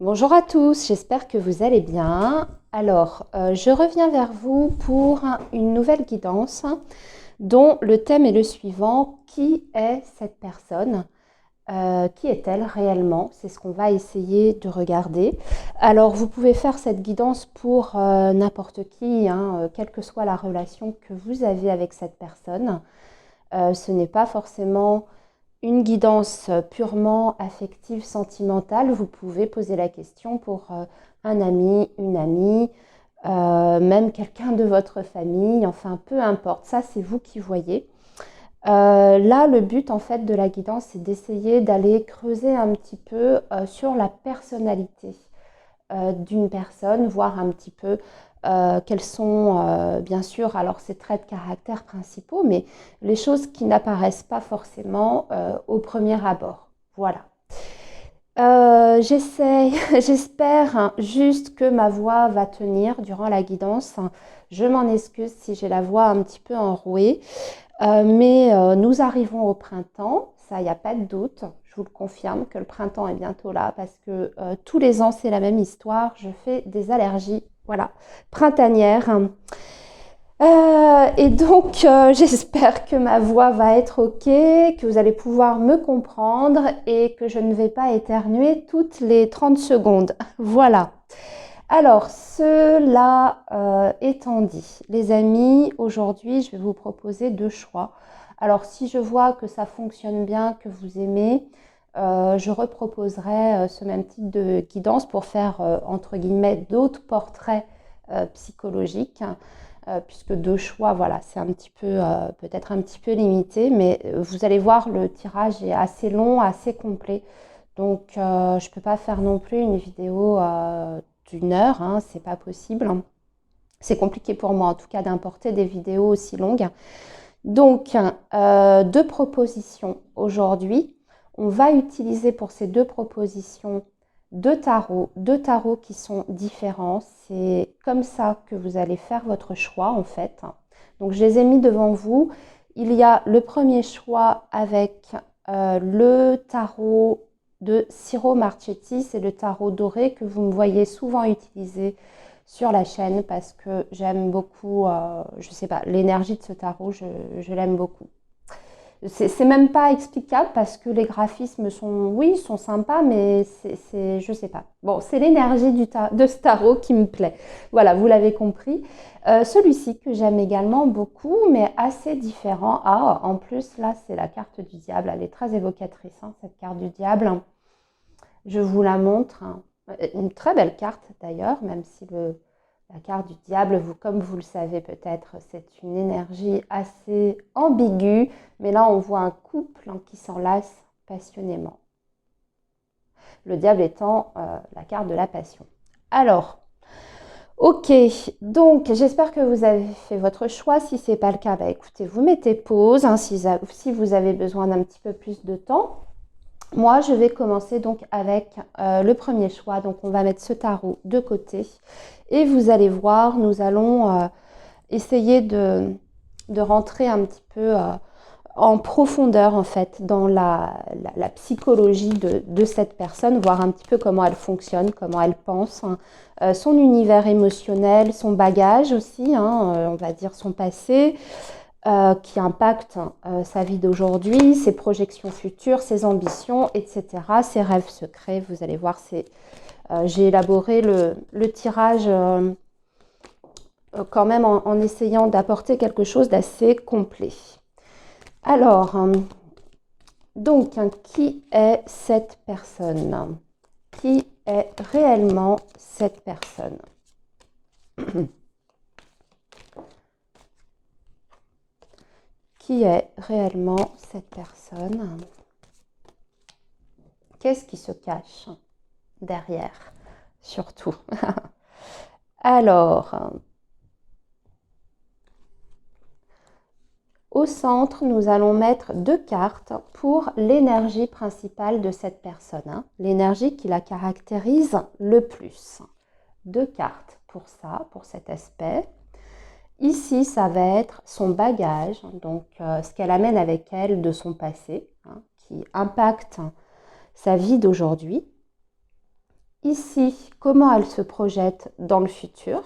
Bonjour à tous, j'espère que vous allez bien. Alors, je reviens vers vous pour une nouvelle guidance dont le thème est le suivant. Qui est cette personne? Qui est-elle réellement? C'est ce qu'on va essayer de regarder. Alors, vous pouvez faire cette guidance pour n'importe qui, hein, quelle que soit la relation que vous avez avec cette personne. Ce n'est pas forcément une guidance purement affective, sentimentale. Vous pouvez poser la question pour un ami, une amie, même quelqu'un de votre famille, enfin peu importe, ça c'est vous qui voyez. Là, le but en fait de la guidance, c'est d'essayer d'aller creuser un petit peu sur la personnalité d'une personne, voir un petit peu quels sont, bien sûr, alors ses traits de caractère principaux, mais les choses qui n'apparaissent pas forcément au premier abord. Voilà. J'espère hein, juste que ma voix va tenir durant la guidance. Je m'en excuse si j'ai la voix un petit peu enrouée, mais nous arrivons au printemps, ça, il n'y a pas de doute. Je vous le confirme que le printemps est bientôt là parce que tous les ans, c'est la même histoire. Je fais des allergies, voilà, printanières. Et donc, j'espère que ma voix va être OK, que vous allez pouvoir me comprendre et que je ne vais pas éternuer toutes les 30 secondes. Voilà. Alors, cela étant dit, les amis, aujourd'hui, je vais vous proposer deux choix. Alors, si je vois que ça fonctionne bien, que vous aimez, je reproposerai ce même type de guidance pour faire, entre guillemets, d'autres portraits psychologiques, puisque deux choix, voilà, c'est un petit peu, peut-être un petit peu limité, mais vous allez voir, le tirage est assez long, assez complet. Donc, je ne peux pas faire non plus une vidéo d'une heure, hein, c'est pas possible. C'est compliqué pour moi en tout cas d'importer des vidéos aussi longues. Donc, deux propositions aujourd'hui. On va utiliser pour ces deux propositions deux tarots qui sont différents. C'est comme ça que vous allez faire votre choix en fait. Donc, je les ai mis devant vous. Il y a le premier choix avec le tarot de Ciro Marchetti, c'est le tarot doré que vous me voyez souvent utiliser sur la chaîne parce que j'aime beaucoup, je sais pas, l'énergie de ce tarot, je l'aime beaucoup. C'est même pas explicable parce que les graphismes sont, oui, sont sympas, mais je sais pas. Bon, c'est l'énergie de ce tarot qui me plaît. Voilà, vous l'avez compris. Celui-ci que j'aime également beaucoup, mais assez différent. Ah, en plus, là, c'est la carte du diable. Elle est très évocatrice, hein, cette carte du diable. Je vous la montre. Une très belle carte d'ailleurs, même si la carte du diable, comme vous le savez peut-être, c'est une énergie assez ambiguë. Mais là, on voit un couple qui s'enlace passionnément. Le diable étant la carte de la passion. Alors, ok, donc j'espère que vous avez fait votre choix. Si ce n'est pas le cas, bah, écoutez, vous mettez pause hein, si vous avez besoin d'un petit peu plus de temps. Moi, je vais commencer donc avec le premier choix. Donc, on va mettre ce tarot de côté. Et vous allez voir, nous allons essayer de rentrer un petit peu en profondeur, en fait, dans la psychologie de cette personne, voir un petit peu comment elle fonctionne, comment elle pense, hein, son univers émotionnel, son bagage aussi, hein, on va dire son passé, qui impacte sa vie d'aujourd'hui, ses projections futures, ses ambitions, etc., ses rêves secrets. Vous allez voir, j'ai élaboré le tirage quand même en essayant d'apporter quelque chose d'assez complet. Alors, donc, qui est cette personne? Qui est réellement cette personne? Qui est réellement cette personne? Qu'est-ce qui se cache derrière, surtout? Alors, au centre, nous allons mettre deux cartes pour l'énergie principale de cette personne, hein, l'énergie qui la caractérise le plus. Deux cartes pour ça, pour cet aspect. Ici, ça va être son bagage, donc ce qu'elle amène avec elle de son passé, hein, qui impacte sa vie d'aujourd'hui. Ici, comment elle se projette dans le futur,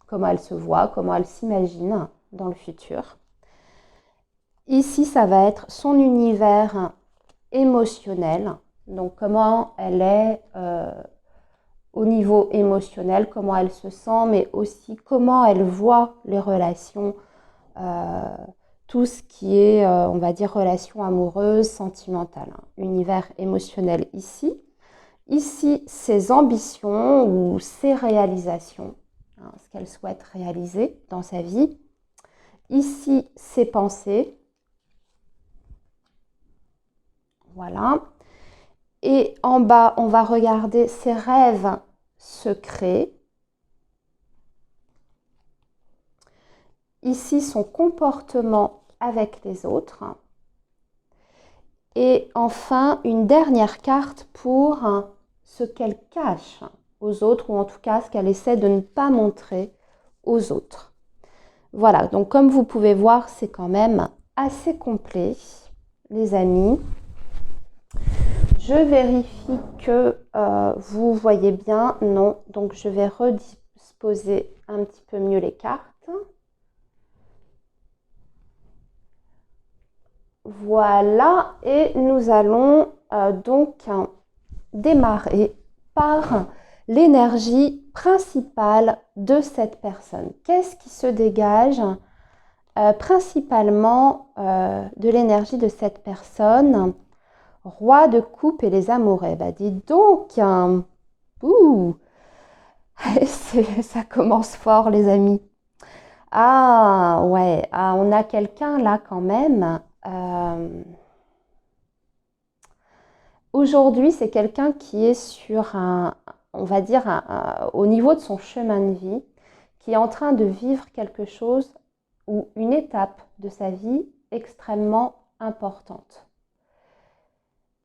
comment elle se voit, comment elle s'imagine dans le futur. Ici, ça va être son univers émotionnel, donc comment elle est au niveau émotionnel, comment elle se sent, mais aussi comment elle voit les relations, tout ce qui est, on va dire, relations amoureuses, sentimentales, univers émotionnel ici. Ici, ses ambitions ou ses réalisations, ce qu'elle souhaite réaliser dans sa vie. Ici, ses pensées. Voilà. Et en bas, on va regarder ses rêves secrets. Ici, son comportement avec les autres. Et enfin, une dernière carte pour ce qu'elle cache aux autres, ou en tout cas ce qu'elle essaie de ne pas montrer aux autres. Voilà, donc comme vous pouvez voir, c'est quand même assez complet, les amis. Je vérifie que vous voyez bien. Non, donc je vais redisposer un petit peu mieux les cartes. Voilà, et nous allons donc démarrer par l'énergie principale de cette personne. Qu'est-ce qui se dégage principalement de l'énergie de cette personne? Roi de coupe et les amoureux. Bah dis donc, ça commence fort les amis. Ah ouais, on a quelqu'un là quand même. Aujourd'hui, c'est quelqu'un qui est sur on va dire, au niveau de son chemin de vie, qui est en train de vivre quelque chose ou une étape de sa vie extrêmement importante.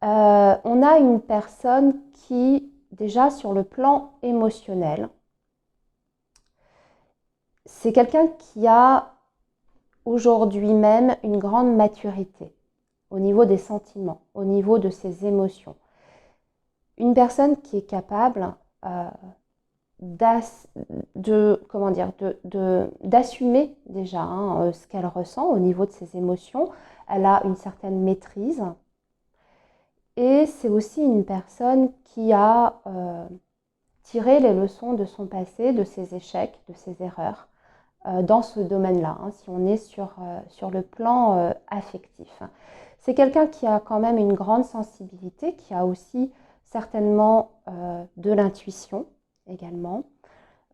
On a une personne qui, déjà sur le plan émotionnel, c'est quelqu'un qui a aujourd'hui même une grande maturité au niveau des sentiments, au niveau de ses émotions. Une personne qui est capable d'assumer déjà ce qu'elle ressent au niveau de ses émotions. Elle a une certaine maîtrise. Et c'est aussi une personne qui a tiré les leçons de son passé, de ses échecs, de ses erreurs dans ce domaine-là, si on est sur le plan affectif. C'est quelqu'un qui a quand même une grande sensibilité, qui a aussi certainement de l'intuition également.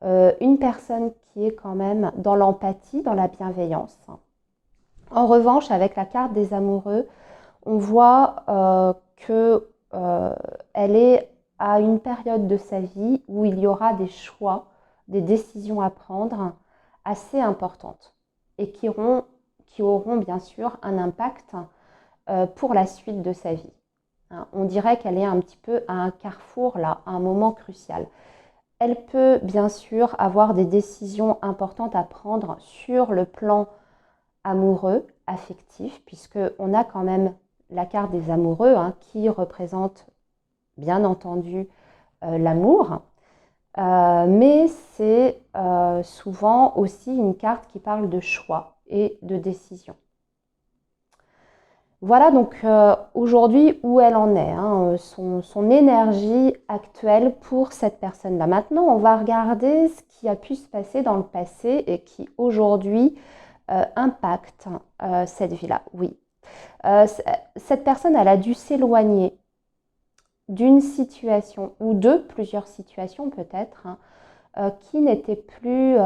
Une personne qui est quand même dans l'empathie, dans la bienveillance. En revanche, avec la carte des amoureux, on voit qu'elle est à une période de sa vie où il y aura des choix, des décisions à prendre assez importantes et qui auront bien sûr un impact pour la suite de sa vie. On dirait qu'elle est un petit peu à un carrefour là, à un moment crucial. Elle peut bien sûr avoir des décisions importantes à prendre sur le plan amoureux, affectif, puisqu'on a quand même la carte des amoureux qui représente bien entendu l'amour, mais c'est souvent aussi une carte qui parle de choix et de décision. Voilà donc aujourd'hui où elle en est, son énergie actuelle pour cette personne-là. Maintenant, on va regarder ce qui a pu se passer dans le passé et qui aujourd'hui impacte cette vie-là. Oui, cette personne, elle a dû s'éloigner d'une situation ou de plusieurs situations peut-être qui n'étaient plus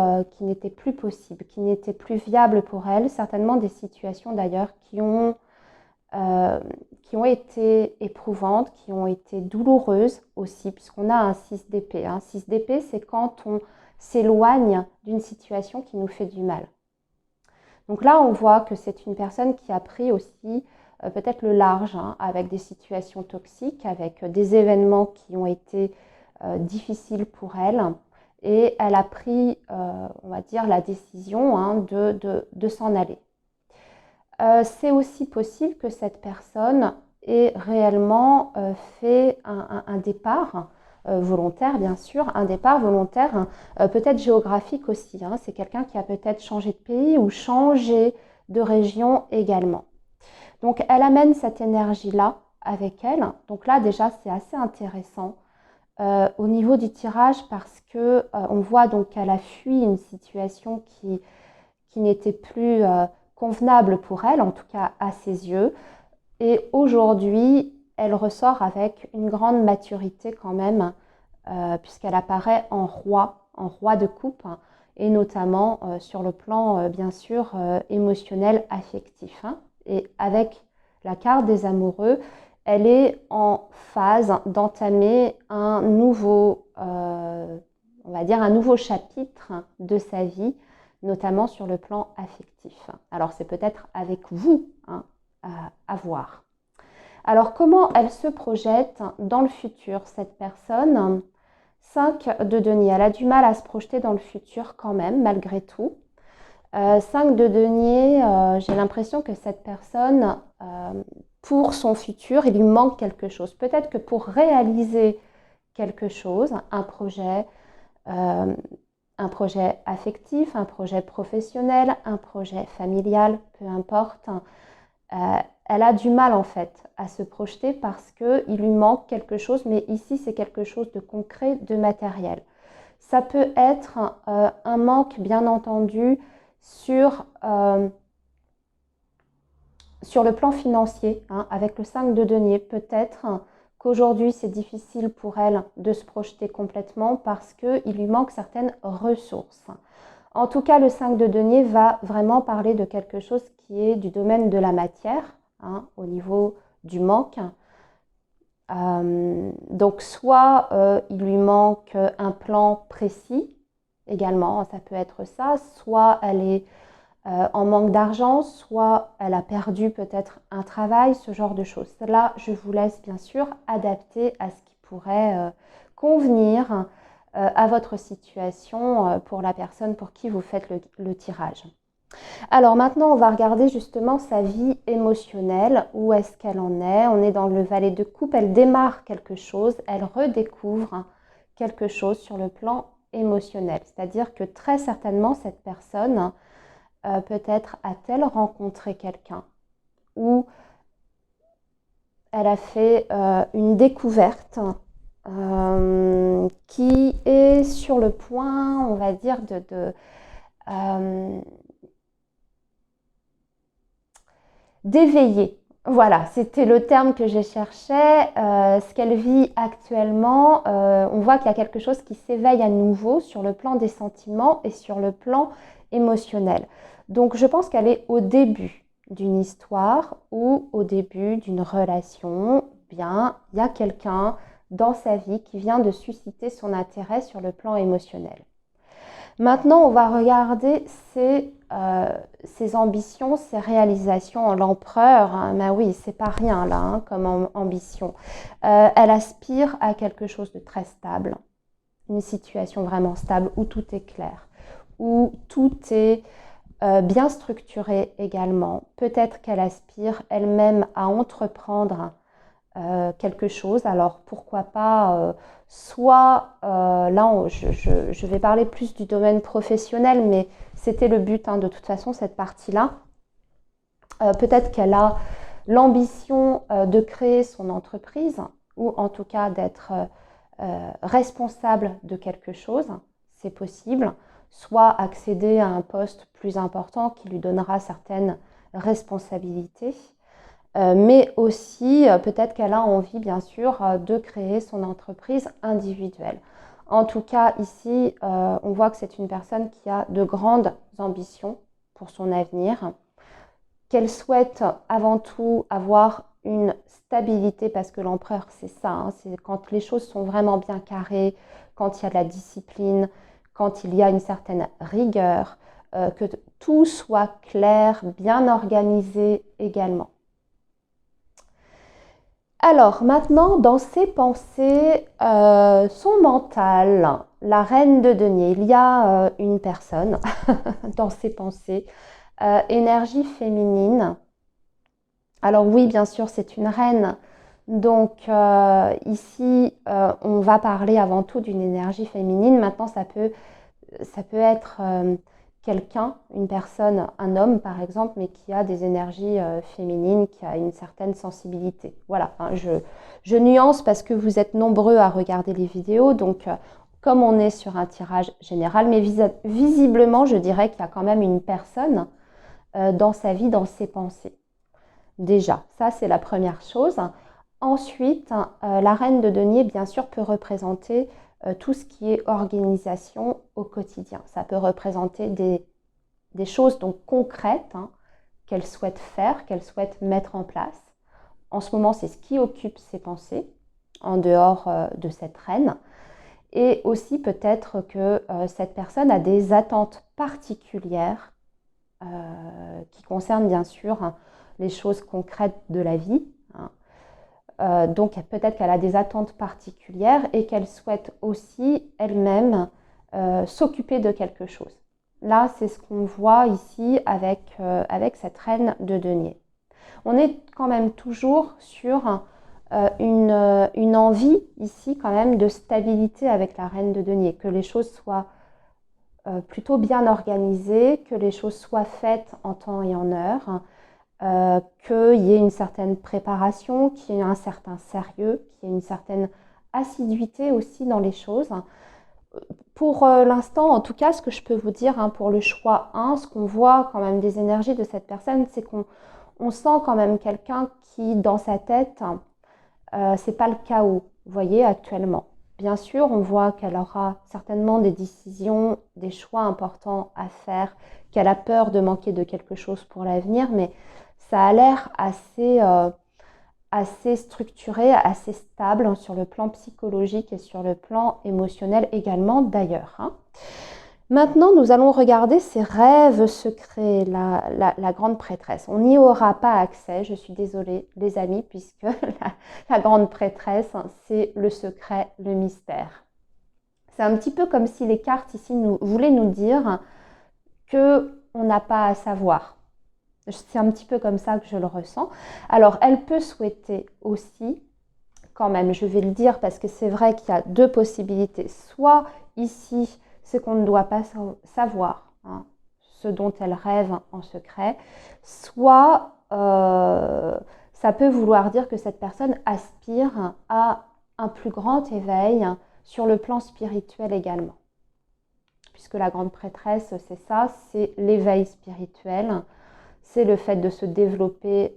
possibles, qui n'étaient plus viables pour elle. Certainement des situations d'ailleurs qui ont été éprouvantes, qui ont été douloureuses aussi, puisqu'on a un 6 d'épée. 6 d'épée, c'est quand on s'éloigne d'une situation qui nous fait du mal. Donc là, on voit que c'est une personne qui a pris aussi peut-être le large, avec des situations toxiques, avec des événements qui ont été difficiles pour elle. Et elle a pris, on va dire, la décision de s'en aller. C'est aussi possible que cette personne et réellement fait un départ volontaire, bien sûr, un départ volontaire, peut-être géographique aussi. Hein. C'est quelqu'un qui a peut-être changé de pays ou changé de région également. Donc, elle amène cette énergie-là avec elle. Donc là, déjà, c'est assez intéressant au niveau du tirage parce que on voit donc qu'elle a fui une situation qui n'était plus convenable pour elle, en tout cas à ses yeux. Et aujourd'hui, elle ressort avec une grande maturité quand même, puisqu'elle apparaît en roi de coupe, hein, et notamment sur le plan, bien sûr, émotionnel, affectif. Hein. Et avec la carte des amoureux, elle est en phase d'entamer un nouveau, on va dire, un nouveau chapitre de sa vie, notamment sur le plan affectif. Alors c'est peut-être avec vous, hein, à voir. Alors comment elle se projette dans le futur, cette personne? 5 de denier, elle a du mal à se projeter dans le futur quand même, malgré tout. 5 de denier, j'ai l'impression que cette personne, pour son futur, il lui manque quelque chose. Peut-être que pour réaliser quelque chose, un projet affectif, un projet professionnel, un projet familial, peu importe, elle a du mal en fait à se projeter parce qu'il lui manque quelque chose, mais ici c'est quelque chose de concret, de matériel. Ça peut être un manque bien entendu sur le plan financier, hein, avec le 5 de denier. Peut-être qu'aujourd'hui c'est difficile pour elle de se projeter complètement parce qu'il lui manque certaines ressources. En tout cas, le 5 de denier va vraiment parler de quelque chose qui est du domaine de la matière, hein, au niveau du manque. Donc soit il lui manque un plan précis également, ça peut être ça, soit elle est en manque d'argent, soit elle a perdu peut-être un travail, ce genre de choses. Là, je vous laisse bien sûr adapter à ce qui pourrait convenir à votre situation pour la personne pour qui vous faites le tirage. Alors maintenant, on va regarder justement sa vie émotionnelle. Où est-ce qu'elle en est? On est dans le valet de coupe. Elle démarre quelque chose, elle redécouvre quelque chose sur le plan émotionnel. C'est-à-dire que très certainement, cette personne, peut-être a-t-elle rencontré quelqu'un ou elle a fait une découverte qui est sur le point, on va dire, d'éveiller. Voilà, c'était le terme que je cherchais. Ce qu'elle vit actuellement, on voit qu'il y a quelque chose qui s'éveille à nouveau sur le plan des sentiments et sur le plan émotionnel. Donc je pense qu'elle est au début d'une histoire ou au début d'une relation. Bien, il y a quelqu'un dans sa vie qui vient de susciter son intérêt sur le plan émotionnel. Maintenant, on va regarder ses ambitions, ses réalisations. L'empereur, hein, ben oui, c'est pas rien là, hein, comme ambition. Elle aspire à quelque chose de très stable, une situation vraiment stable où tout est clair, où tout est bien structuré également. Peut-être qu'elle aspire elle-même à entreprendre quelque chose. Alors pourquoi pas soit là je vais parler plus du domaine professionnel, mais c'était le but, hein, de toute façon, cette partie-là. Peut-être qu'elle a l'ambition de créer son entreprise ou en tout cas d'être responsable de quelque chose, c'est possible, soit accéder à un poste plus important qui lui donnera certaines responsabilités. Mais aussi peut-être qu'elle a envie bien sûr de créer son entreprise individuelle. En tout cas ici on voit que c'est une personne qui a de grandes ambitions pour son avenir, qu'elle souhaite avant tout avoir une stabilité parce que l'empereur c'est ça, hein, c'est quand les choses sont vraiment bien carrées, quand il y a de la discipline, quand il y a une certaine rigueur, que tout soit clair, bien organisé également. Alors maintenant, dans ses pensées, son mental, la reine de denier, il y a une personne dans ses pensées, énergie féminine, Alors oui, bien sûr, c'est une reine. Donc ici, on va parler avant tout d'une énergie féminine. Maintenant, ça peut être quelqu'un, une personne, un homme par exemple, mais qui a des énergies féminines, qui a une certaine sensibilité. Voilà, hein, je nuance parce que vous êtes nombreux à regarder les vidéos, donc comme on est sur un tirage général, mais visiblement, je dirais qu'il y a quand même une personne dans sa vie, dans ses pensées. Déjà, ça c'est la première chose. Ensuite, la reine de denier, bien sûr, peut représenter tout ce qui est organisation au quotidien. Ça peut représenter des choses donc concrètes hein, qu'elle souhaite faire, qu'elle souhaite mettre en place. En ce moment, c'est ce qui occupe ses pensées en dehors de cette reine. Et aussi peut-être que cette personne a des attentes particulières qui concernent bien sûr hein, les choses concrètes de la vie. Hein. Donc peut-être qu'elle a des attentes particulières et qu'elle souhaite aussi elle-même s'occuper de quelque chose. Là, c'est ce qu'on voit ici avec cette reine de denier. On est quand même toujours sur une envie ici quand même de stabilité avec la reine de denier, que les choses soient plutôt bien organisées, que les choses soient faites en temps et en heure, qu'il y ait une certaine préparation, qu'il y ait un certain sérieux, qu'il y ait une certaine assiduité aussi dans les choses. Pour l'instant, en tout cas, ce que je peux vous dire hein, pour le choix 1, ce qu'on voit quand même des énergies de cette personne, c'est qu'on sent quand même quelqu'un qui, dans sa tête, c'est pas le chaos, vous voyez, actuellement. Bien sûr, on voit qu'elle aura certainement des décisions, des choix importants à faire, qu'elle a peur de manquer de quelque chose pour l'avenir, mais ça a l'air assez structuré, assez stable sur le plan psychologique et sur le plan émotionnel également d'ailleurs. Hein. Maintenant, nous allons regarder ses rêves secrets, la grande prêtresse. On n'y aura pas accès, je suis désolée les amis, puisque la grande prêtresse, c'est le secret, le mystère. C'est un petit peu comme si les cartes ici voulaient nous dire qu'on n'a pas à savoir. C'est un petit peu comme ça que je le ressens. Alors, elle peut souhaiter aussi, quand même, je vais le dire, parce que c'est vrai qu'il y a deux possibilités. Soit ici, c'est qu'on ne doit pas savoir hein, ce dont elle rêve en secret, soit ça peut vouloir dire que cette personne aspire à un plus grand éveil sur le plan spirituel également. Puisque la grande prêtresse, c'est ça, c'est l'éveil spirituel, c'est le fait de se développer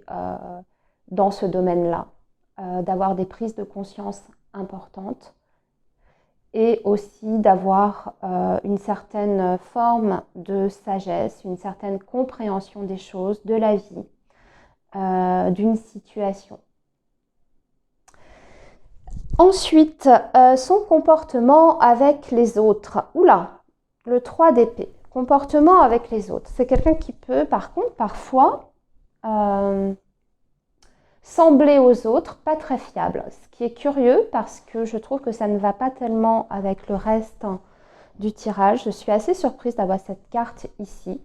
dans ce domaine-là, d'avoir des prises de conscience importantes et aussi d'avoir une certaine forme de sagesse, une certaine compréhension des choses, de la vie, d'une situation. Ensuite, son comportement avec les autres. Oula, le 3 d'épée. Comportement avec les autres. C'est quelqu'un qui peut, par contre, parfois sembler aux autres pas très fiable. Ce qui est curieux parce que je trouve que ça ne va pas tellement avec le reste du tirage. Je suis assez surprise d'avoir cette carte ici.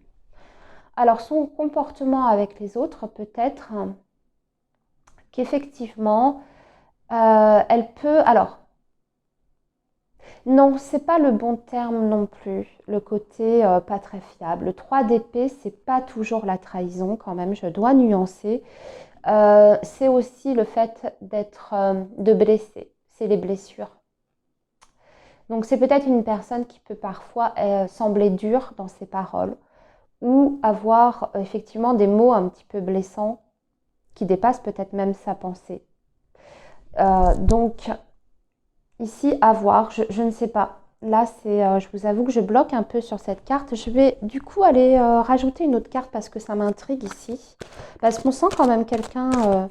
Alors, son comportement avec les autres peut être qu'effectivement, elle peut... Alors, non, c'est pas le bon terme non plus, le côté pas très fiable. Le 3 d'épée, c'est pas toujours la trahison quand même, je dois nuancer. C'est aussi le fait de blesser, c'est les blessures. Donc c'est peut-être une personne qui peut parfois sembler dure dans ses paroles ou avoir effectivement des mots un petit peu blessants qui dépassent peut-être même sa pensée. Donc ici, à voir, je ne sais pas. Là, je vous avoue que je bloque un peu sur cette carte. Je vais du coup aller rajouter une autre carte parce que ça m'intrigue ici. Parce qu'on sent quand même quelqu'un...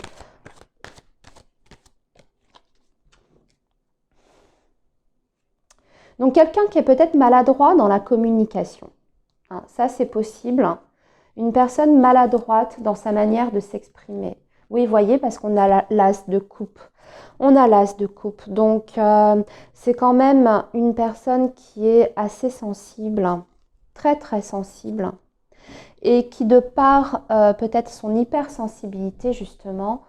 Donc quelqu'un qui est peut-être maladroit dans la communication. Hein, ça, c'est possible. Une personne maladroite dans sa manière de s'exprimer. Oui, vous voyez, parce qu'on a l'as de coupe. On a l'as de coupe. Donc, c'est quand même une personne qui est assez sensible, très, très sensible. et qui, de par peut-être son hypersensibilité justement,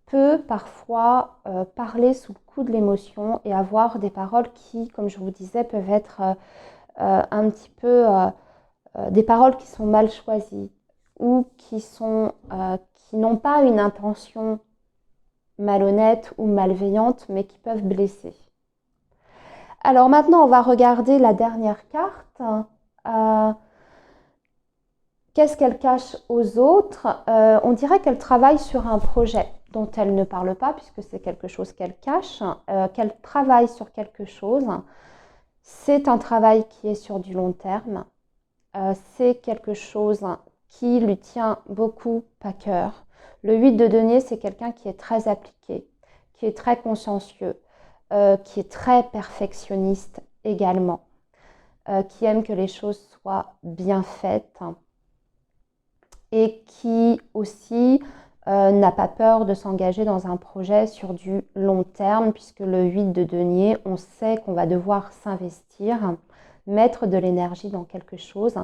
peut parfois parler sous le coup de l'émotion et avoir des paroles qui, comme je vous disais, peuvent être un petit peu des paroles qui sont mal choisies ou qui n'ont pas une intention malhonnête ou malveillante, mais qui peuvent blesser. Alors maintenant, on va regarder la dernière carte. Qu'est-ce qu'elle cache aux autres? On dirait qu'elle travaille sur un projet dont elle ne parle pas, puisque c'est quelque chose qu'elle cache, qu'elle travaille sur quelque chose. C'est un travail qui est sur du long terme. C'est quelque chose qui lui tient beaucoup à cœur. Le 8 de denier, c'est quelqu'un qui est très appliqué, qui est très consciencieux, qui est très perfectionniste également, qui aime que les choses soient bien faites et qui aussi n'a pas peur de s'engager dans un projet sur du long terme, puisque le 8 de denier, on sait qu'on va devoir s'investir, mettre de l'énergie dans quelque chose,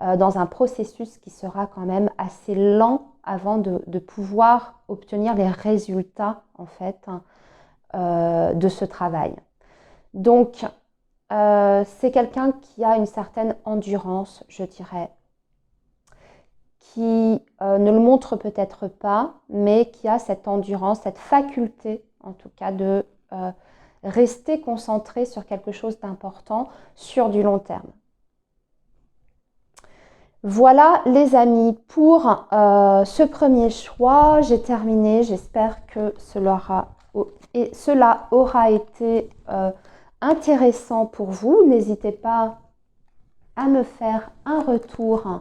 dans un processus qui sera quand même assez lent avant de pouvoir obtenir les résultats en fait de ce travail. Donc, c'est quelqu'un qui a une certaine endurance, je dirais, qui ne le montre peut-être pas, mais qui a cette endurance, cette faculté en tout cas de rester concentré sur quelque chose d'important sur du long terme. Voilà les amis, pour ce premier choix, j'ai terminé. J'espère que cela aura été intéressant pour vous. N'hésitez pas à me faire un retour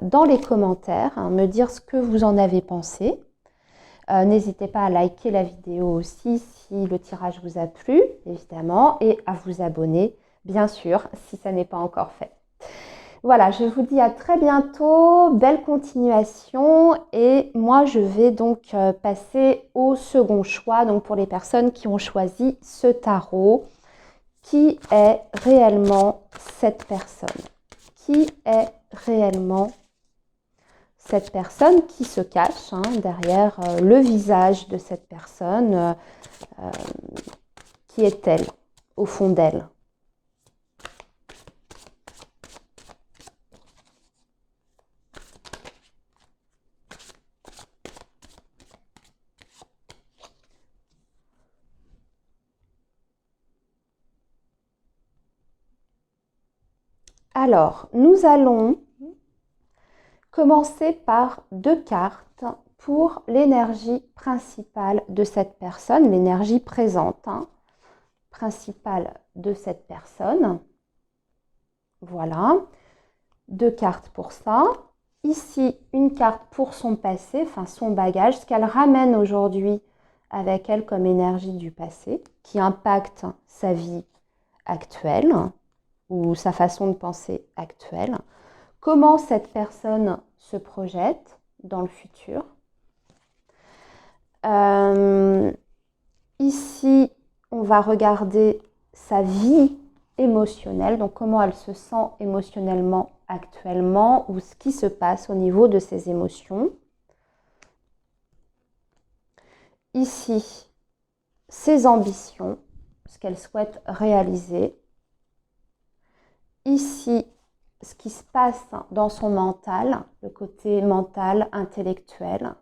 dans les commentaires, me dire ce que vous en avez pensé. N'hésitez pas à liker la vidéo aussi si le tirage vous a plu, évidemment, et à vous abonner, bien sûr, si ça n'est pas encore fait. Voilà, je vous dis à très bientôt, belle continuation et moi je vais donc passer au second choix, donc pour les personnes qui ont choisi ce tarot. Qui est réellement cette personne? Qui est réellement cette personne qui se cache derrière le visage de cette personne? Qui est-elle au fond d'elle? Alors, nous allons commencer par 2 cartes pour l'énergie principale de cette personne, l'énergie présente principale de cette personne. Voilà, 2 cartes pour ça. Ici, une carte pour son passé, enfin son bagage, ce qu'elle ramène aujourd'hui avec elle comme énergie du passé, qui impacte sa vie actuelle ou sa façon de penser actuelle. Comment cette personne se projette dans le futur. Ici, on va regarder sa vie émotionnelle, donc comment elle se sent émotionnellement actuellement ou ce qui se passe au niveau de ses émotions. Ici, ses ambitions, ce qu'elle souhaite réaliser. Ici, ce qui se passe dans son mental, le côté mental, intellectuel,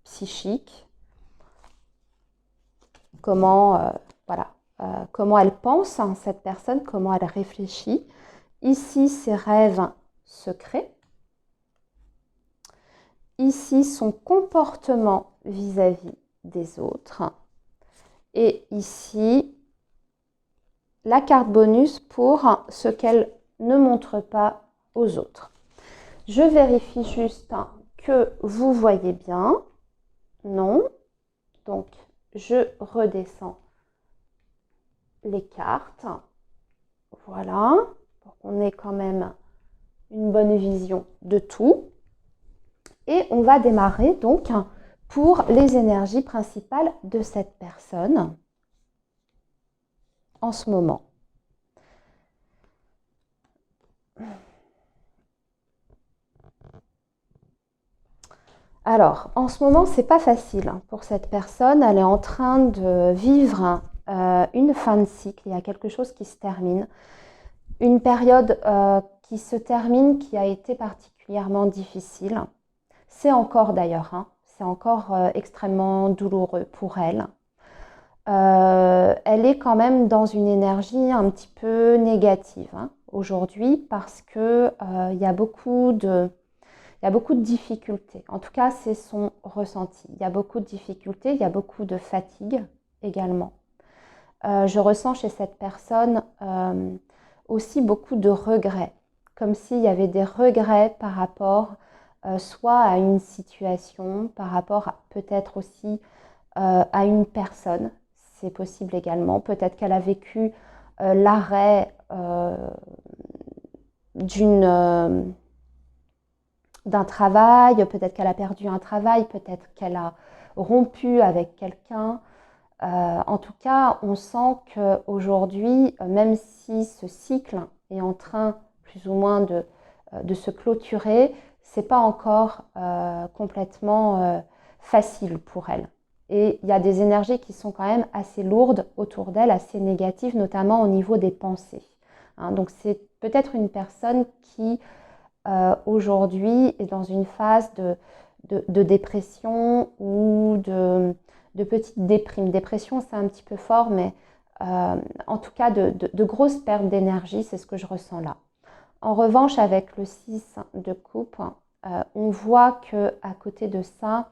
psychique. Comment, comment elle pense, cette personne, comment elle réfléchit. Ici, ses rêves secrets. Ici, son comportement vis-à-vis des autres. Et ici, la carte bonus pour ce qu'elle ne montre pas aux autres. Je vérifie juste que vous voyez bien. Non. Donc, je redescends les cartes. Voilà. Pour qu'on ait quand même une bonne vision de tout. Et on va démarrer donc pour les énergies principales de cette personne en ce moment. Alors, en ce moment, c'est pas facile pour cette personne. Elle est en train de vivre une fin de cycle. Il y a quelque chose qui se termine. Une période qui se termine, qui a été particulièrement difficile. C'est encore d'ailleurs, hein, c'est encore extrêmement douloureux pour elle. Elle est quand même dans une énergie un petit peu négative hein, aujourd'hui parce que il y a beaucoup de difficultés. En tout cas, c'est son ressenti. Il y a beaucoup de difficultés, il y a beaucoup de fatigue également. Je ressens chez cette personne aussi beaucoup de regrets, comme s'il y avait des regrets par rapport soit à une situation, par rapport peut-être aussi à une personne, c'est possible également. Peut-être qu'elle a vécu l'arrêt d'un travail, peut-être qu'elle a perdu un travail, peut-être qu'elle a rompu avec quelqu'un. En tout cas, on sent qu'aujourd'hui, même si ce cycle est en train plus ou moins de se clôturer, c'est pas encore complètement facile pour elle. Et il y a des énergies qui sont quand même assez lourdes autour d'elle, assez négatives, notamment au niveau des pensées. Hein, donc c'est peut-être une personne qui aujourd'hui est dans une phase de dépression ou de petite déprime. Dépression, c'est un petit peu fort, mais en tout cas de grosses pertes d'énergie, c'est ce que je ressens là. En revanche, avec le 6 de coupe, on voit qu'à côté de ça,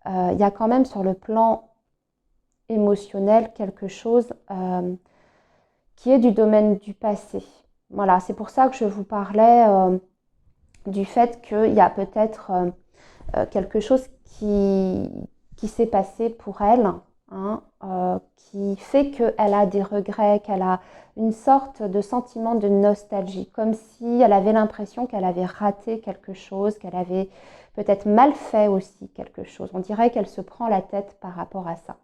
il y a quand même sur le plan émotionnel quelque chose qui est du domaine du passé. Voilà, c'est pour ça que je vous parlais du fait qu'il y a peut-être quelque chose qui s'est passé pour elle, hein, qui fait qu'elle a des regrets, qu'elle a une sorte de sentiment de nostalgie, comme si elle avait l'impression qu'elle avait raté quelque chose, qu'elle avait peut-être mal fait aussi quelque chose. On dirait qu'elle se prend la tête par rapport à ça.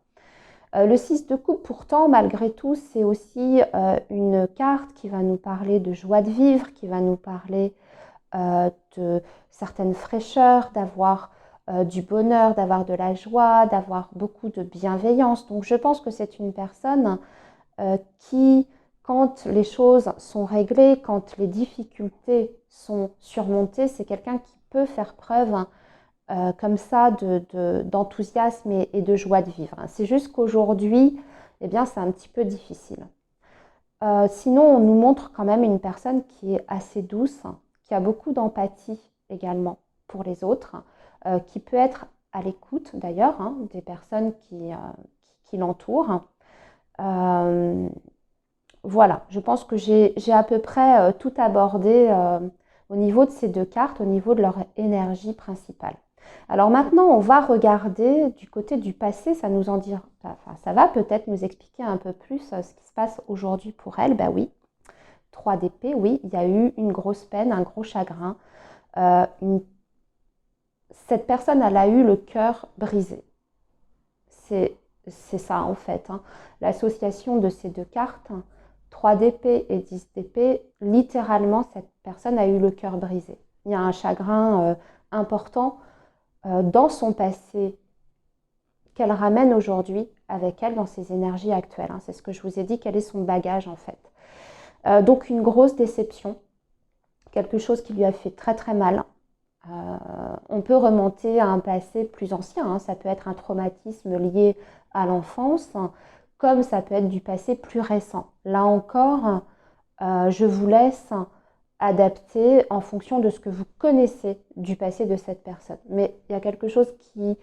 Le 6 de coupe, pourtant, malgré tout, c'est aussi une carte qui va nous parler de joie de vivre, qui va nous parler de certaines fraîcheurs, d'avoir du bonheur, d'avoir de la joie, d'avoir beaucoup de bienveillance. Donc je pense que c'est une personne qui, quand les choses sont réglées, quand les difficultés sont surmontées, c'est quelqu'un qui peut faire preuve comme ça d'enthousiasme et de joie de vivre. C'est juste qu'aujourd'hui, eh bien, c'est un petit peu difficile. Sinon, on nous montre quand même une personne qui est assez douce, qui a beaucoup d'empathie également pour les autres, qui peut être à l'écoute d'ailleurs hein, des personnes qui l'entourent. Voilà, je pense que j'ai à peu près tout abordé au niveau de ces deux cartes, au niveau de leur énergie principale. Alors maintenant, on va regarder du côté du passé, ça nous en dira, enfin, ça va peut-être nous expliquer un peu plus ce qui se passe aujourd'hui pour elle. Ben oui, 3 d'épée, oui, il y a eu une grosse peine, un gros chagrin. Cette personne, elle a eu le cœur brisé. C'est ça en fait. Hein. L'association de ces deux cartes, 3 d'épée et 10 d'épée, littéralement, cette personne a eu le cœur brisé. Il y a un chagrin important dans son passé qu'elle ramène aujourd'hui avec elle dans ses énergies actuelles. Hein. C'est ce que je vous ai dit, quel est son bagage en fait. Donc une grosse déception, quelque chose qui lui a fait très très mal. On peut remonter à un passé plus ancien, hein. Ça peut être un traumatisme lié à l'enfance, comme ça peut être du passé plus récent. Là encore, je vous laisse adapter en fonction de ce que vous connaissez du passé de cette personne. Mais il y a quelque chose qui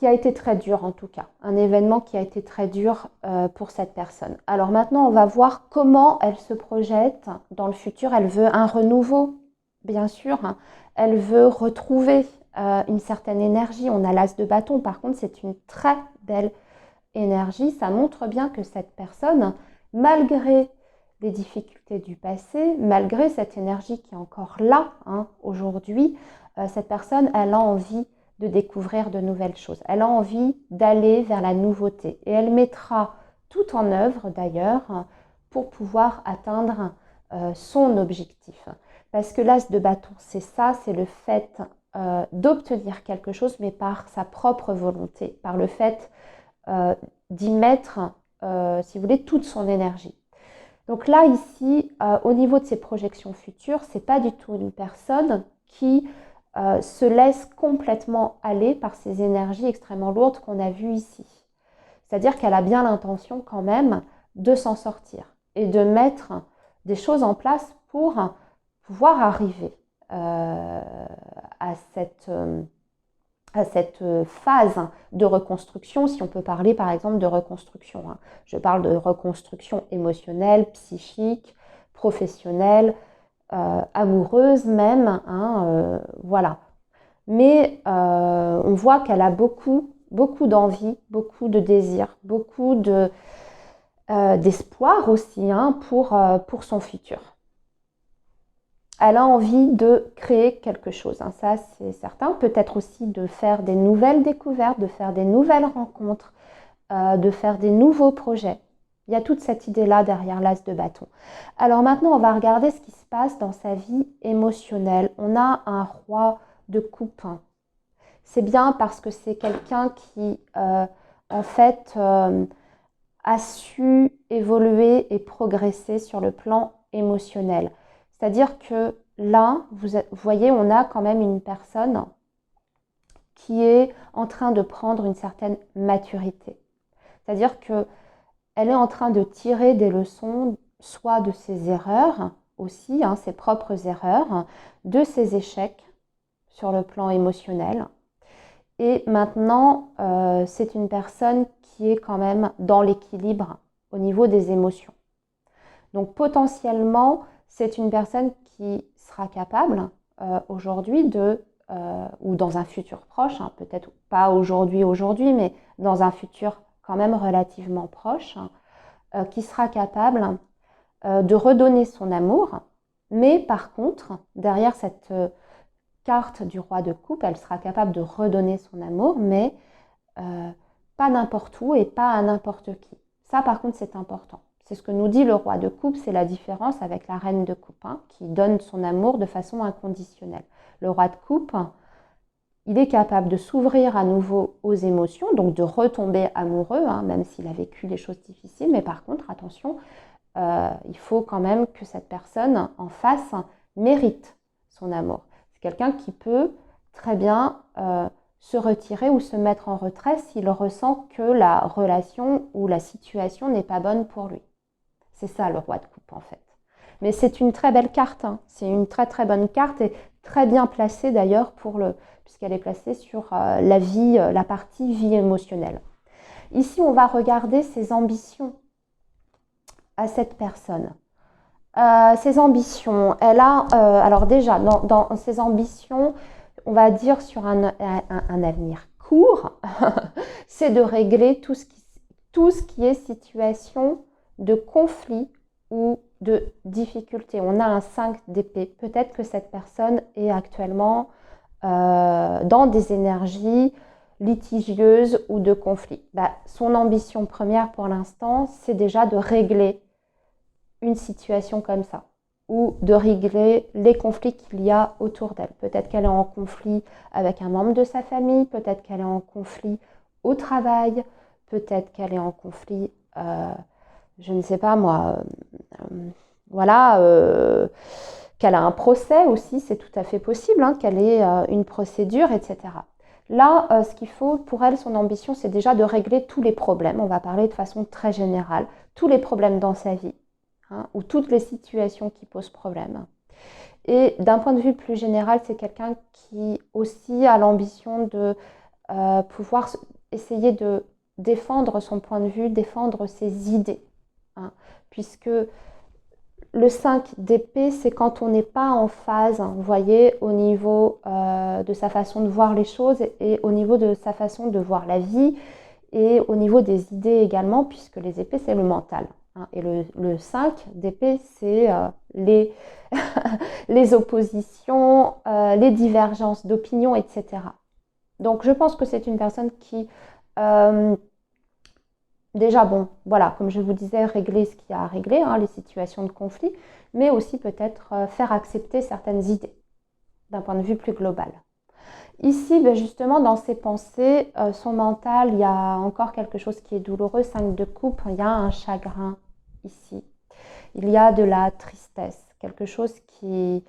a été très dur en tout cas, un événement qui a été très dur pour cette personne. Alors maintenant, on va voir comment elle se projette dans le futur. Elle veut un renouveau, bien sûr. Hein. Elle veut retrouver une certaine énergie. On a l'as de bâton, par contre, c'est une très belle énergie. Ça montre bien que cette personne, malgré les difficultés du passé, malgré cette énergie qui est encore là hein, aujourd'hui, cette personne, elle a envie de découvrir de nouvelles choses. Elle a envie d'aller vers la nouveauté et elle mettra tout en œuvre d'ailleurs pour pouvoir atteindre son objectif. Parce que l'as de bâton, c'est ça, c'est le fait d'obtenir quelque chose, mais par sa propre volonté, par le fait d'y mettre, si vous voulez, toute son énergie. Donc là, ici, au niveau de ses projections futures, c'est pas du tout une personne qui se laisse complètement aller par ces énergies extrêmement lourdes qu'on a vues ici. C'est-à-dire qu'elle a bien l'intention quand même de s'en sortir et de mettre des choses en place pour pouvoir arriver à cette phase de reconstruction, si on peut parler par exemple de reconstruction. Je parle de reconstruction émotionnelle, psychique, professionnelle, amoureuse même, voilà. Mais on voit qu'elle a beaucoup d'envie, beaucoup de désir, beaucoup d'espoir aussi pour son futur. Elle a envie de créer quelque chose, ça c'est certain. Peut-être aussi de faire des nouvelles découvertes, de faire des nouvelles rencontres, de faire des nouveaux projets. Il y a toute cette idée-là derrière l'as de bâton. Alors maintenant, on va regarder ce qui se passe dans sa vie émotionnelle. On a un roi de coupe. C'est bien parce que c'est quelqu'un qui, en fait, a su évoluer et progresser sur le plan émotionnel. C'est-à-dire que là, vous voyez, on a quand même une personne qui est en train de prendre une certaine maturité. C'est-à-dire qu'elle est en train de tirer des leçons, soit de ses erreurs aussi, ses propres erreurs, de ses échecs sur le plan émotionnel. Et maintenant, c'est une personne qui est quand même dans l'équilibre au niveau des émotions. Donc potentiellement, c'est une personne qui sera capable aujourd'hui ou dans un futur proche, peut-être pas aujourd'hui, mais dans un futur quand même relativement proche, qui sera capable de redonner son amour, mais par contre, derrière cette carte du roi de coupe, elle sera capable de redonner son amour, mais pas n'importe où et pas à n'importe qui. Ça, par contre, c'est important. C'est ce que nous dit le roi de coupe, c'est la différence avec la reine de coupe, qui donne son amour de façon inconditionnelle. Le roi de coupe, il est capable de s'ouvrir à nouveau aux émotions, donc de retomber amoureux, même s'il a vécu les choses difficiles, mais par contre, attention, il faut quand même que cette personne en face mérite son amour. C'est quelqu'un qui peut très bien se retirer ou se mettre en retrait s'il ressent que la relation ou la situation n'est pas bonne pour lui. C'est ça le roi de coupe en fait. Mais c'est une très belle carte, c'est une très très bonne carte et très bien placée d'ailleurs puisqu'elle est placée sur la partie vie émotionnelle. Ici, on va regarder ses ambitions à cette personne. Ses ambitions, elle a, alors déjà, dans ses ambitions, on va dire sur un avenir court, c'est de régler tout ce qui est situation de conflit ou de difficulté. On a un 5 d'épée. Peut-être que cette personne est actuellement dans des énergies litigieuses ou de conflit. Son ambition première pour l'instant, c'est déjà de régler une situation comme ça ou de régler les conflits qu'il y a autour d'elle. Peut-être qu'elle est en conflit avec un membre de sa famille, peut-être qu'elle est en conflit au travail, peut-être qu'elle est en conflit, je ne sais pas moi, qu'elle a un procès aussi, c'est tout à fait possible, qu'elle ait une procédure, etc. Là, ce qu'il faut pour elle, son ambition, c'est déjà de régler tous les problèmes. On va parler de façon très générale, tous les problèmes dans sa vie. Ou toutes les situations qui posent problème. Et d'un point de vue plus général, c'est quelqu'un qui aussi a l'ambition de pouvoir essayer de défendre son point de vue, défendre ses idées. Puisque le 5 d'épée, c'est quand on n'est pas en phase, vous voyez, au niveau de sa façon de voir les choses et au niveau de sa façon de voir la vie et au niveau des idées également, puisque les épées, c'est le mental. Et le 5 d'épée, c'est les oppositions, les divergences d'opinion, etc. Donc, je pense que c'est une personne qui, déjà, comme je vous disais, régler ce qu'il y a à régler, les situations de conflit, mais aussi peut-être faire accepter certaines idées d'un point de vue plus global. Ici, ben justement, dans ses pensées, son mental, il y a encore quelque chose qui est douloureux. 5 de coupe, il y a un chagrin ici. Il y a de la tristesse, quelque chose qui...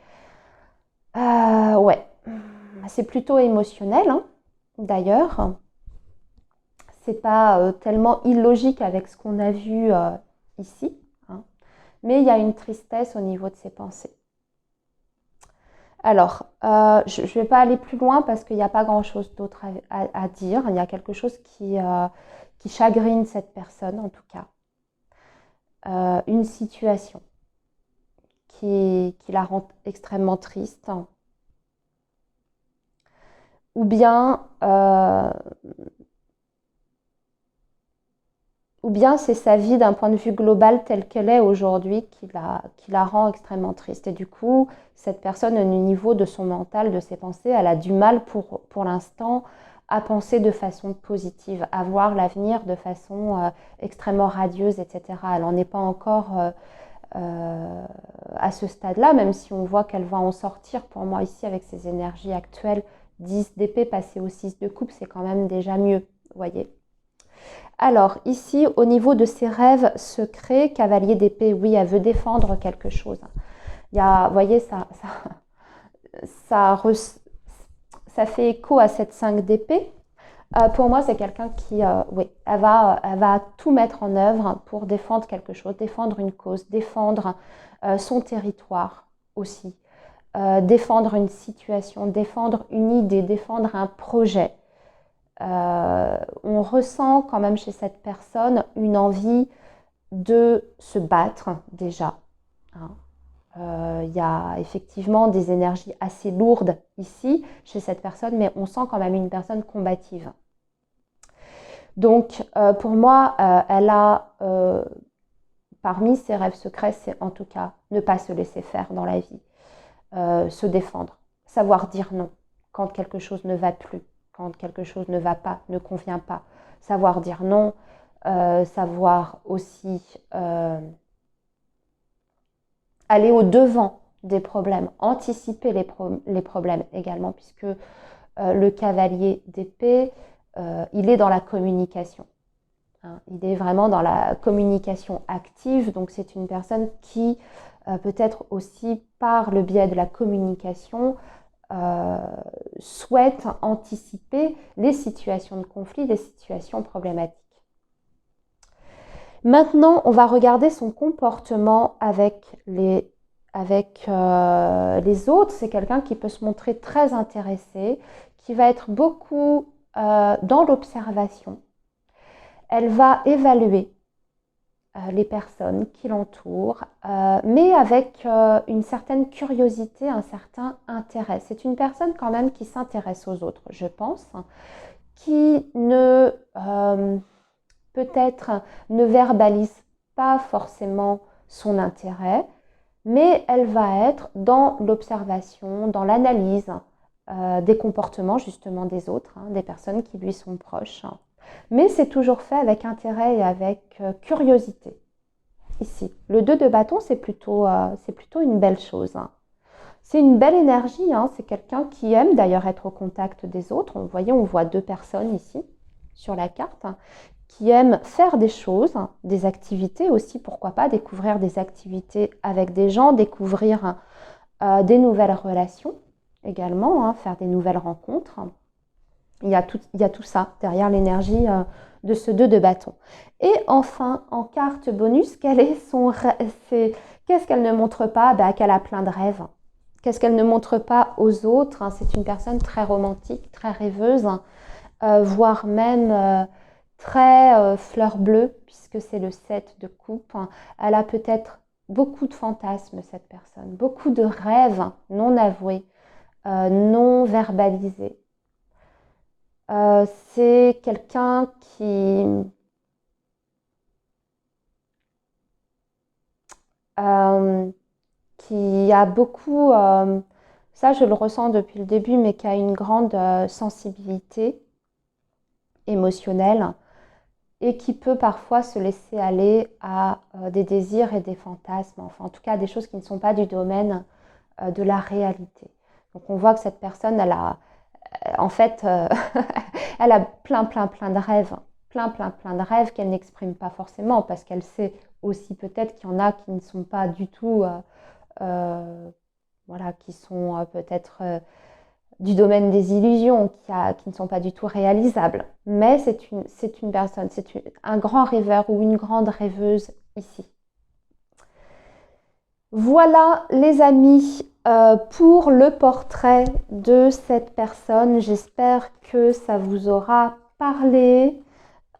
ouais, c'est plutôt émotionnel, hein, d'ailleurs. C'est pas tellement illogique avec ce qu'on a vu ici, hein. Mais il y a une tristesse au niveau de ses pensées. Alors, je ne vais pas aller plus loin parce qu'il n'y a pas grand-chose d'autre à dire. Il y a quelque chose qui chagrine cette personne, en tout cas. Une situation qui la rend extrêmement triste. Ou bien, c'est sa vie d'un point de vue global telle qu'elle est aujourd'hui qui la rend extrêmement triste. Et du coup, cette personne, au niveau de son mental, de ses pensées, elle a du mal pour l'instant à penser de façon positive, à voir l'avenir de façon extrêmement radieuse, etc. Elle n'en est pas encore à ce stade-là, même si on voit qu'elle va en sortir. Pour moi, ici, avec ses énergies actuelles, 10 d'épée passé au 6 de coupe, c'est quand même déjà mieux, vous voyez. Alors, ici, au niveau de ses rêves secrets, cavalier d'épée, oui, elle veut défendre quelque chose. Il y a, vous voyez, ça, ça fait écho à cette 5 d'épée. Pour moi, c'est quelqu'un qui, oui, elle va tout mettre en œuvre pour défendre quelque chose, défendre une cause, défendre son territoire aussi, défendre une situation, défendre une idée, défendre un projet. On ressent quand même chez cette personne une envie de se battre déjà, hein. Il y a effectivement des énergies assez lourdes ici chez cette personne, mais on sent quand même une personne combative. Donc pour moi, elle a, parmi ses rêves secrets, c'est en tout cas ne pas se laisser faire dans la vie, se défendre, savoir dire non quand quelque chose ne va plus, quand quelque chose ne va pas, ne convient pas, savoir dire non, savoir aussi aller au-devant des problèmes, anticiper les problèmes également, puisque le cavalier d'épée, il est dans la communication, hein. Il est vraiment dans la communication active, donc c'est une personne qui peut-être aussi par le biais de la communication souhaite anticiper les situations de conflit, les situations problématiques. Maintenant, on va regarder son comportement avec les autres. C'est quelqu'un qui peut se montrer très intéressé, qui va être beaucoup dans l'observation. Elle va évaluer les personnes qui l'entourent, mais avec une certaine curiosité, un certain intérêt. C'est une personne quand même qui s'intéresse aux autres, je pense, qui ne peut-être ne verbalise pas forcément son intérêt, mais elle va être dans l'observation, dans l'analyse des comportements justement des autres, hein, des personnes qui lui sont proches. Mais c'est toujours fait avec intérêt et avec curiosité. Ici, le 2 de bâton, c'est plutôt une belle chose, hein. C'est une belle énergie, hein. C'est quelqu'un qui aime d'ailleurs être au contact des autres. Vous voyez, on voit 2 personnes ici sur la carte, hein, qui aiment faire des choses, des activités aussi, pourquoi pas, découvrir des activités avec des gens, découvrir des nouvelles relations également, hein, faire des nouvelles rencontres. Il y a tout ça derrière l'énergie de ce 2 de bâton. Et enfin, en carte bonus, qu'est-ce qu'elle ne montre pas? Qu'elle a plein de rêves. Qu'est-ce qu'elle ne montre pas aux autres? C'est une personne très romantique, très rêveuse, voire même très fleur bleue, puisque c'est le 7 de coupe. Elle a peut-être beaucoup de fantasmes, cette personne, beaucoup de rêves non avoués, non verbalisés. C'est quelqu'un qui a beaucoup, ça je le ressens depuis le début, mais qui a une grande sensibilité émotionnelle et qui peut parfois se laisser aller à des désirs et des fantasmes, enfin en tout cas des choses qui ne sont pas du domaine de la réalité. Donc on voit que cette personne, En fait, elle a plein de rêves, plein de rêves qu'elle n'exprime pas forcément parce qu'elle sait aussi peut-être qu'il y en a qui ne sont pas du tout, voilà, qui sont peut-être du domaine des illusions, qui ne sont pas du tout réalisables. Mais c'est une personne, un grand rêveur ou une grande rêveuse ici. Voilà les amis pour le portrait de cette personne. J'espère que ça vous aura parlé.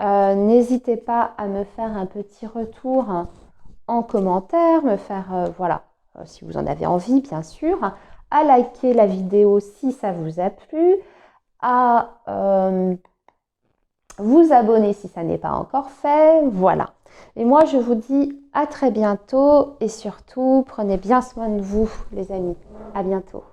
N'hésitez pas à me faire un petit retour en commentaire, me faire, voilà, si vous en avez envie bien sûr, à liker la vidéo si ça vous a plu, à vous abonner si ça n'est pas encore fait, voilà. Et moi, je vous dis à très bientôt et surtout, prenez bien soin de vous, les amis. À bientôt.